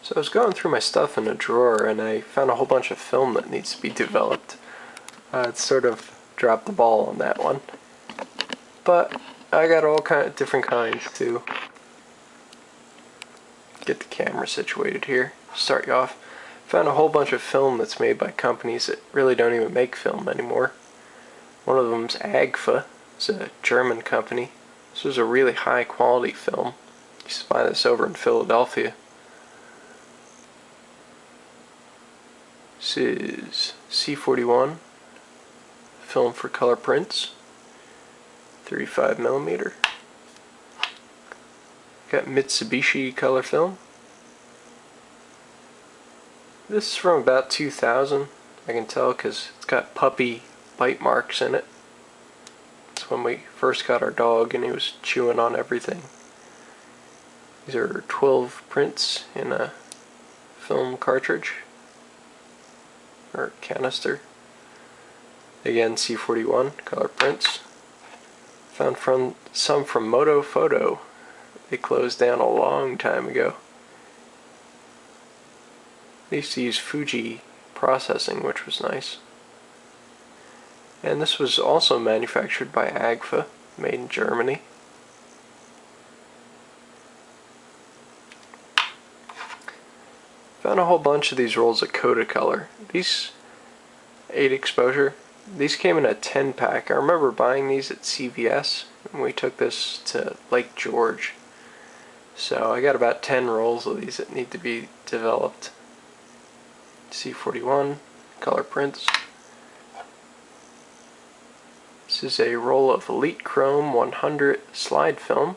So I was going through my stuff in a drawer and I found a whole bunch of film that needs to be developed. It's sort of dropped the ball on that one. But I got all different kinds to get the camera situated here. Start you off. Found a whole bunch of film that's made by companies that really don't even make film anymore. One of them's Agfa. It's a German company. This was a really high quality film. You used to buy this over in Philadelphia. This is C41 film for color prints, 35mm. Got Mitsubishi color film. This is from about 2000. I can tell because it's got puppy bite marks in it. It's when we first got our dog and he was chewing on everything. These are 12 prints in a film cartridge or canister. Again, C41 color prints. Found some from Moto Photo. They closed down a long time ago. They used to use Fuji processing, which was nice. And this was also manufactured by Agfa, made in Germany. Found a whole bunch of these rolls of Kodacolor. These 8 exposure, these came in a 10 pack. I remember buying these at CVS and we took this to Lake George. So I got about 10 rolls of these that need to be developed. C41 color prints. This is a roll of Elite Chrome 100 slide film.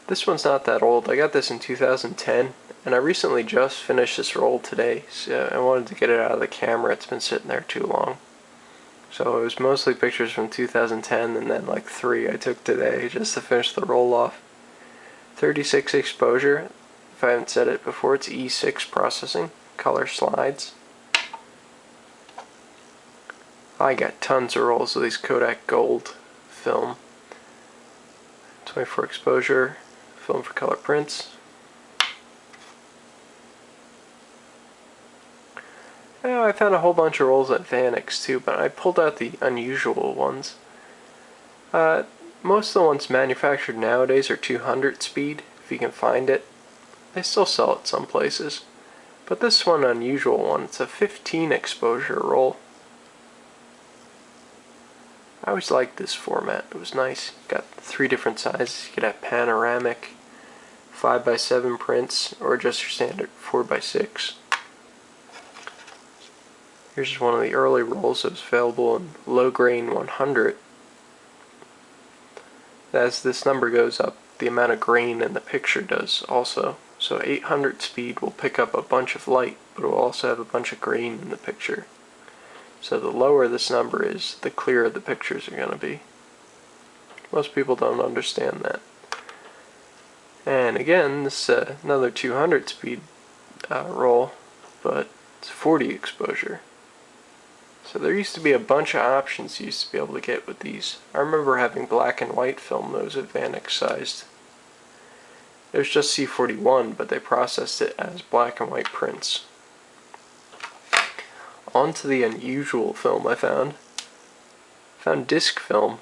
This one's not that old. I got this in 2010. And I recently just finished this roll today, so I wanted to get it out of the camera. It's been sitting there too long. So it was mostly pictures from 2010 and then like 3 I took today just to finish the roll off. 36 exposure. If I haven't said it before, it's E6 processing. Color slides. I got tons of rolls of these Kodak Gold film. 24 exposure. Film for color prints. Yeah, I found a whole bunch of rolls at Vaniks too, but I pulled out the unusual ones. Most of the ones manufactured nowadays are 200 speed, if you can find it. They still sell it some places. But this one, unusual one, it's a 15 exposure roll. I always liked this format. It was nice. Got 3 different sizes. You could have panoramic, 5x7 prints, or just your standard 4x6. Here's just one of the early rolls that was available in low grain 100. As this number goes up, the amount of grain in the picture does also. So 800 speed will pick up a bunch of light, but it will also have a bunch of grain in the picture. So the lower this number is, the clearer the pictures are going to be. Most people don't understand that. And again, this is another 200 speed roll, but it's 40 exposure. So there used to be a bunch of options you used to be able to get with these. I remember having black and white film that was Vaniks sized. It was just C41, but they processed it as black and white prints. On to the unusual film I found. Disc film.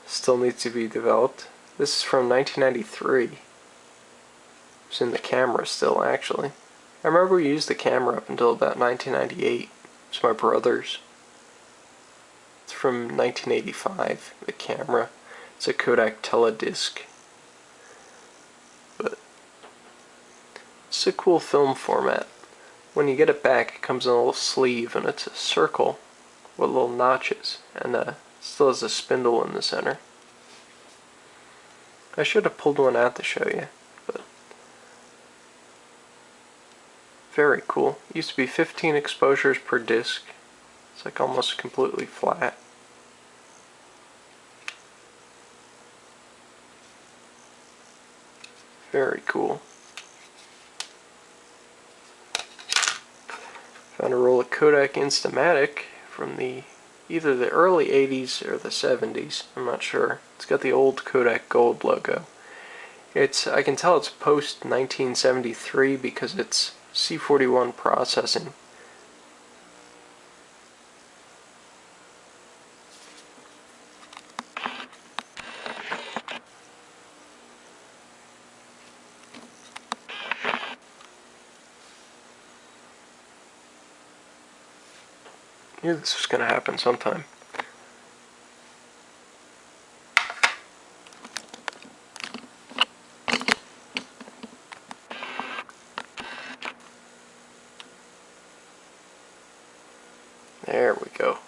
Still needs to be developed. This is from 1993. It's in the camera still, actually. I remember we used the camera up until about 1998. It's my brother's. It's from 1985, the camera. It's a Kodak Teledisc. But it's a cool film format. When you get it back, it comes in a little sleeve, and it's a circle with little notches, and still has a spindle in the center. I should have pulled one out to show you, but very cool. It used to be 15 exposures per disc. It's like almost completely flat. Very cool. Found a roll of Kodak Instamatic from either the early 80s or the 70s. I'm not sure. It's got the old Kodak Gold logo. I can tell it's post 1973 because it's C41 processing. Knew this was going to happen sometime. There we go.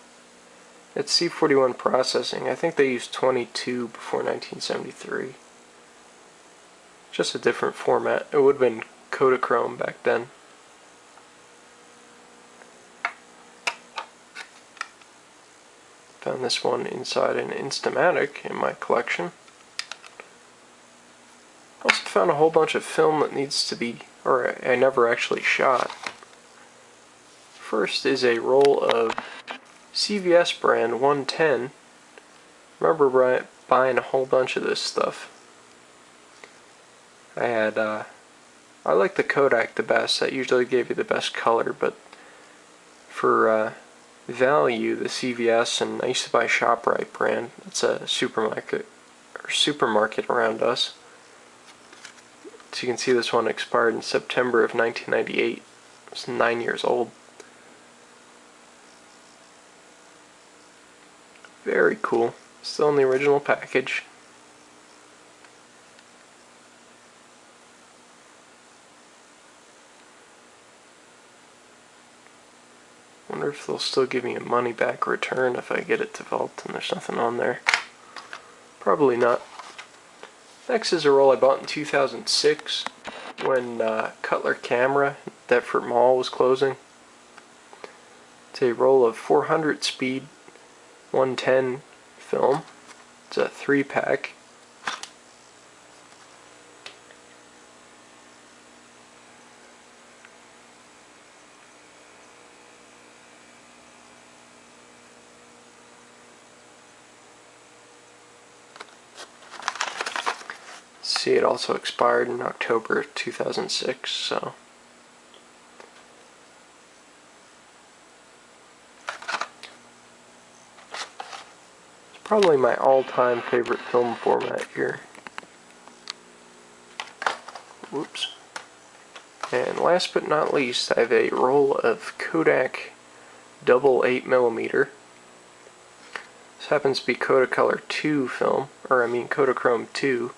It's C41 processing. I think they used 22 before 1973. Just a different format. It would have been Kodachrome back then. Found this one inside an Instamatic in my collection. Also found a whole bunch of film that needs to be, or I never actually shot. First is a roll of CVS brand 110. Remember buying a whole bunch of this stuff. I like the Kodak the best. That usually gave you the best color, but for value, the CVS, and I used to buy ShopRite brand. It's a supermarket around us. So you can see this one expired in September of 1998. It's 9 years old. Very cool. Still in the original package. Wonder if they'll still give me a money back return if I get it developed and there's nothing on there. Probably not. Next is a roll I bought in 2006 when Cutler Camera at Deptford Mall was closing. It's a roll of 400 speed 110 film. It's a 3-pack. See, it also expired in October 2006, so it's probably my all-time favorite film format here. Whoops. And last but not least, I have a roll of Kodak double 8mm. This happens to be Kodacolor 2 film, or I mean Kodachrome 2.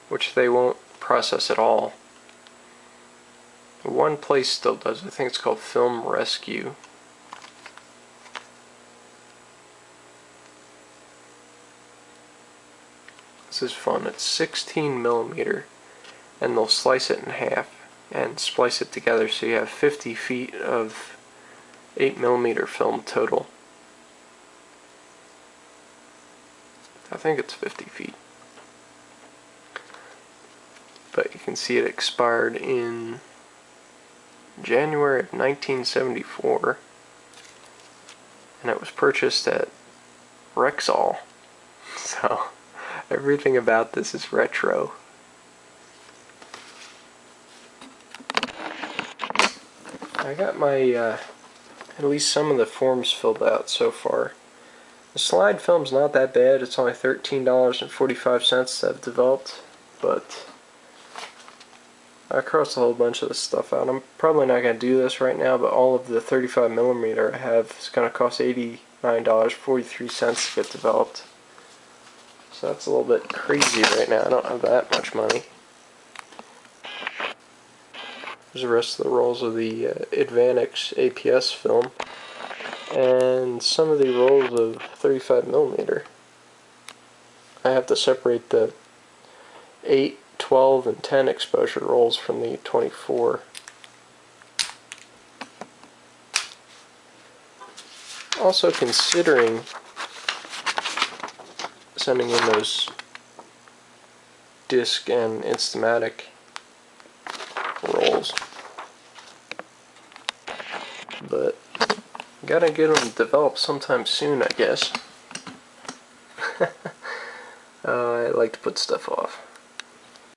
Which they won't process at all. One place still does. I think it's called Film Rescue. This is fun. It's 16mm, and they'll slice it in half and splice it together so you have 50 feet of 8mm film total. I think it's 50 feet. But you can see it expired in January of 1974, and it was purchased at Rexall. So everything about this is retro. I got my at least some of the forms filled out so far. The slide film's not that bad. It's only $13.45 to have developed, but I crossed a whole bunch of this stuff out. I'm probably not going to do this right now, but all of the 35mm I have is going to cost $89.43 to get developed. So that's a little bit crazy right now. I don't have that much money. There's the rest of the rolls of the Advanix APS film, and some of the rolls of 35mm. I have to separate the 8, 12, and 10 exposure rolls from the 24. Also considering sending in those disc and Instamatic rolls, but gotta get them developed sometime soon, I guess. I like to put stuff off.